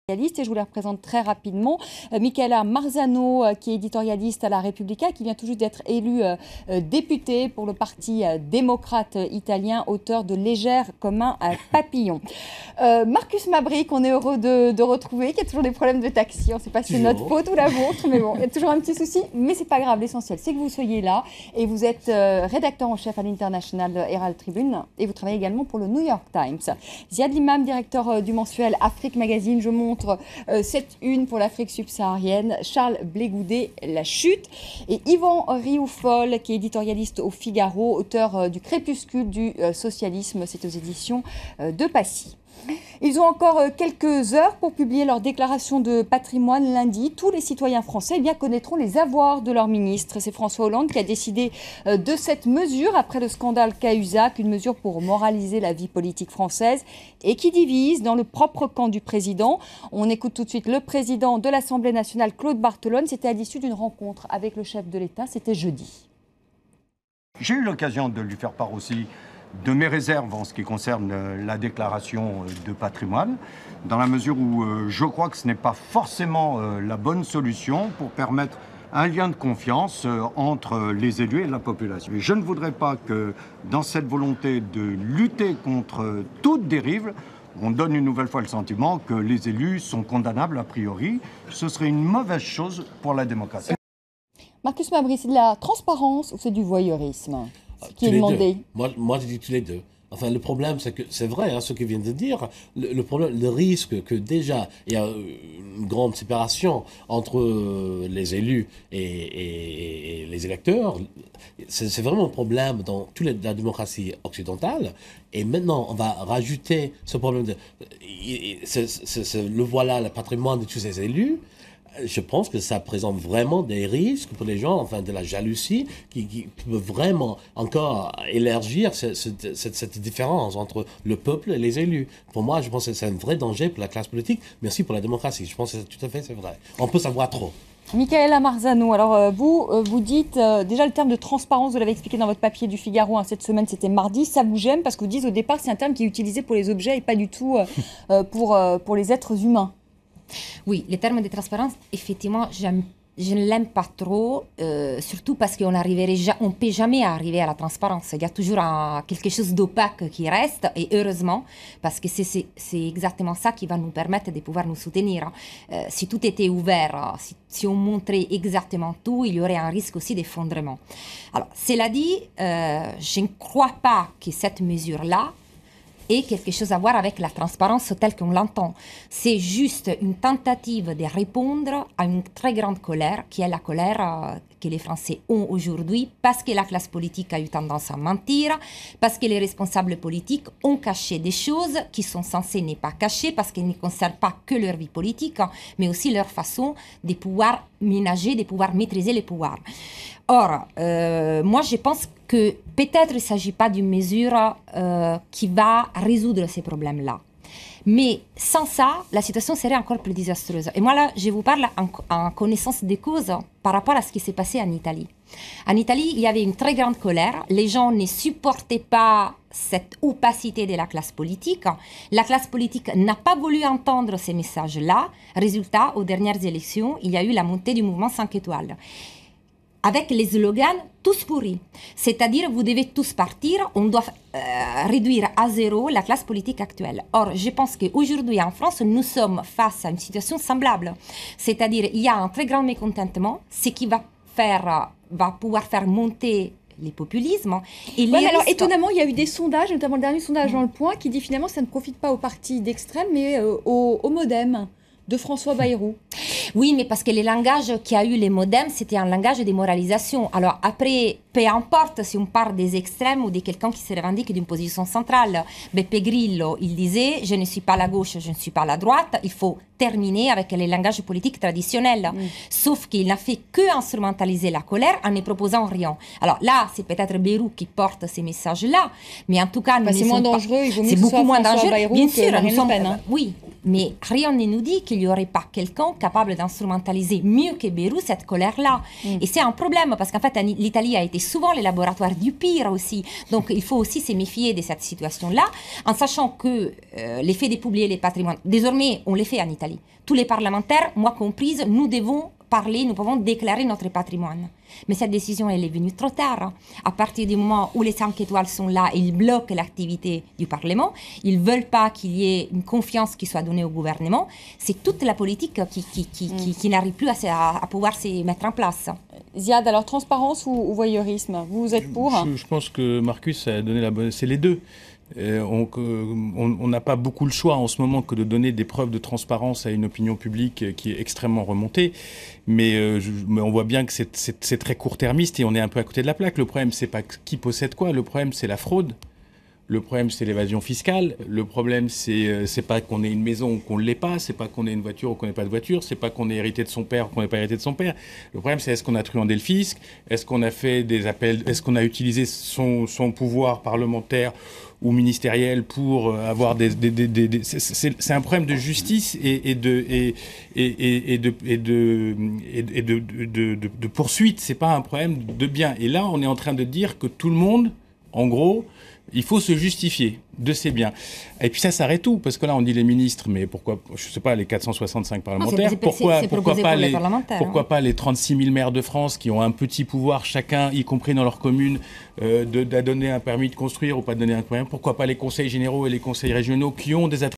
Et je vous les représente très rapidement. Michaela Marzano, qui est éditorialiste à La Repubblica, qui vient tout juste d'être élue députée pour le parti démocrate italien, auteur de Légère comme un papillon. Marcus Mabry, qu'on est heureux de retrouver, qui a toujours des problèmes de taxi. On ne sait pas si c'est notre faute ou la vôtre, mais bon, il y a toujours un petit souci. Mais c'est pas grave, l'essentiel, c'est que vous soyez là. Et vous êtes rédacteur en chef à l'International Herald Tribune. Et vous travaillez également pour le New York Times. Ziad Limam, directeur du mensuel Afrique Magazine. Je montre cette une pour l'Afrique subsaharienne, Charles Blégoudet, La Chute, et Yvan Rioufol, qui est éditorialiste au Figaro, auteur du Crépuscule du socialisme, c'est aux éditions de Passy. Ils ont encore quelques heures pour publier leur déclaration de patrimoine lundi. Tous les citoyens français connaîtront les avoirs de leur ministre. C'est François Hollande qui a décidé de cette mesure après le scandale Cahuzac, une mesure pour moraliser la vie politique française et qui divise dans le propre camp du président. On écoute tout de suite le président de l'Assemblée nationale, Claude Barthelone. C'était à l'issue d'une rencontre avec le chef de l'État, c'était jeudi. J'ai eu l'occasion de lui faire part aussi de mes réserves en ce qui concerne la déclaration de patrimoine, dans la mesure où je crois que ce n'est pas forcément la bonne solution pour permettre un lien de confiance entre les élus et la population. Et je ne voudrais pas que, dans cette volonté de lutter contre toute dérive, on donne une nouvelle fois le sentiment que les élus sont condamnables a priori. Ce serait une mauvaise chose pour la démocratie. Marcus Mabry, c'est de la transparence ou c'est du voyeurisme qui est demandé? Moi, je dis tous les deux. Enfin, le problème, c'est que c'est vrai, hein, ce qu'il vient de dire. Le risque que déjà il y a une grande séparation entre les élus et les électeurs, c'est vraiment un problème dans toute la démocratie occidentale. Et maintenant, on va rajouter ce problème le voilà, le patrimoine de tous ces élus. Je pense que ça présente vraiment des risques pour les gens, enfin de la jalousie, qui peut vraiment encore élargir cette différence entre le peuple et les élus. Pour moi, je pense que c'est un vrai danger pour la classe politique, mais aussi pour la démocratie. Je pense que tout à fait, c'est vrai. On peut savoir trop. Michaela Marzano, alors vous dites, déjà le terme de transparence, vous l'avez expliqué dans votre papier du Figaro, hein, cette semaine c'était mardi, ça vous gêne parce que vous dites au départ c'est un terme qui est utilisé pour les objets et pas du tout pour les êtres humains. Oui, les termes de transparence, effectivement, je ne l'aime pas trop, surtout parce qu'on ne peut jamais arriver à la transparence. Il y a toujours quelque chose d'opaque qui reste, et heureusement, parce que c'est exactement ça qui va nous permettre de pouvoir nous soutenir. Si tout était ouvert, si on montrait exactement tout, il y aurait un risque aussi d'effondrement. Alors, cela dit, je ne crois pas que cette mesure-là et quelque chose à voir avec la transparence telle qu'on l'entend. C'est juste une tentative de répondre à une très grande colère, qui est la colère que les Français ont aujourd'hui, parce que la classe politique a eu tendance à mentir, parce que les responsables politiques ont caché des choses qui sont censées ne pas cacher, parce qu'elles ne concernent pas que leur vie politique, mais aussi leur façon de pouvoir ménager, de pouvoir maîtriser les pouvoirs. Or, moi je pense que peut-être il ne s'agit pas d'une mesure qui va résoudre ces problèmes-là. Mais sans ça, la situation serait encore plus désastreuse. Et moi là, je vous parle en connaissance des causes par rapport à ce qui s'est passé en Italie. En Italie, il y avait une très grande colère. Les gens ne supportaient pas cette opacité de la classe politique. La classe politique n'a pas voulu entendre ces messages-là. Résultat, aux dernières élections, il y a eu la montée du mouvement 5 étoiles. Avec les slogans « tous pourris », c'est-à-dire vous devez tous partir, on doit réduire à zéro la classe politique actuelle. Or, je pense qu'aujourd'hui en France, nous sommes face à une situation semblable, c'est-à-dire il y a un très grand mécontentement, ce qui va pouvoir faire monter les populismes. Et les alors, étonnamment, il y a eu des sondages, notamment le dernier sondage dans Le Point, qui dit finalement que ça ne profite pas aux partis d'extrême, mais au MoDem de François Bayrou. Oui, mais parce que le langage qui a eu les modems, c'était un langage de moralisation. Alors après, peu importe si on parle des extrêmes ou de quelqu'un qui se revendique d'une position centrale. Beppe Grillo, il disait « Je ne suis pas la gauche, je ne suis pas la droite », il faut terminer avec les langages politiques traditionnels. Sauf qu'il n'a fait que instrumentaliser la colère en ne proposant rien. Alors là, c'est peut-être Bayrou qui porte ces messages-là, mais en tout cas... c'est moins dangereux, il vaut mieux que beaucoup moins dangereux, Bayrou bien sûr, que Marine Le Pen. Oui, mais rien ne nous dit qu'il n'y aurait pas quelqu'un capable capable d'instrumentaliser mieux que Beyrouth cette colère-là. Et c'est un problème parce qu'en fait, l'Italie a été souvent le laboratoire du pire aussi. Donc, il faut aussi se méfier de cette situation-là, en sachant que l'effet dépublier les patrimoines, désormais, on les fait en Italie. Tous les parlementaires, moi comprise, nous devons parler, nous pouvons déclarer notre patrimoine. Mais cette décision, elle est venue trop tard. À partir du moment où les 5 étoiles sont là, ils bloquent l'activité du Parlement. Ils ne veulent pas qu'il y ait une confiance qui soit donnée au gouvernement. C'est toute la politique qui n'arrive plus à pouvoir se mettre en place. Ziad, alors transparence ou voyeurisme? Vous êtes pour? Je pense que Marcus a donné la bonne... C'est les deux. On n'a pas beaucoup le choix en ce moment que de donner des preuves de transparence à une opinion publique qui est extrêmement remontée. Mais on voit bien que c'est très court-termiste et on est un peu à côté de la plaque. Le problème, c'est pas qui possède quoi. Le problème, c'est la fraude. Le problème, c'est l'évasion fiscale. Le problème, c'est pas qu'on ait une maison ou qu'on ne l'ait pas. C'est pas qu'on ait une voiture ou qu'on n'ait pas de voiture. C'est pas qu'on ait hérité de son père ou qu'on n'ait pas hérité de son père. Le problème, c'est est-ce qu'on a truandé le fisc? Est-ce qu'on a fait des appels? Est-ce qu'on a utilisé son pouvoir parlementaire ou ministériel pour avoir c'est un problème de justice et de poursuite. C'est pas un problème de bien. Et là, on est en train de dire que tout le monde, en gros, il faut se justifier de ses biens. Et puis ça s'arrête tout, parce que là on dit les ministres, mais pourquoi, je sais pas, les 465 parlementaires, pourquoi pas les 36 000 maires de France qui ont un petit pouvoir chacun, y compris dans leur commune, de donner un permis de construire ou pas de donner un permis, pourquoi pas les conseils généraux et les conseils régionaux qui ont des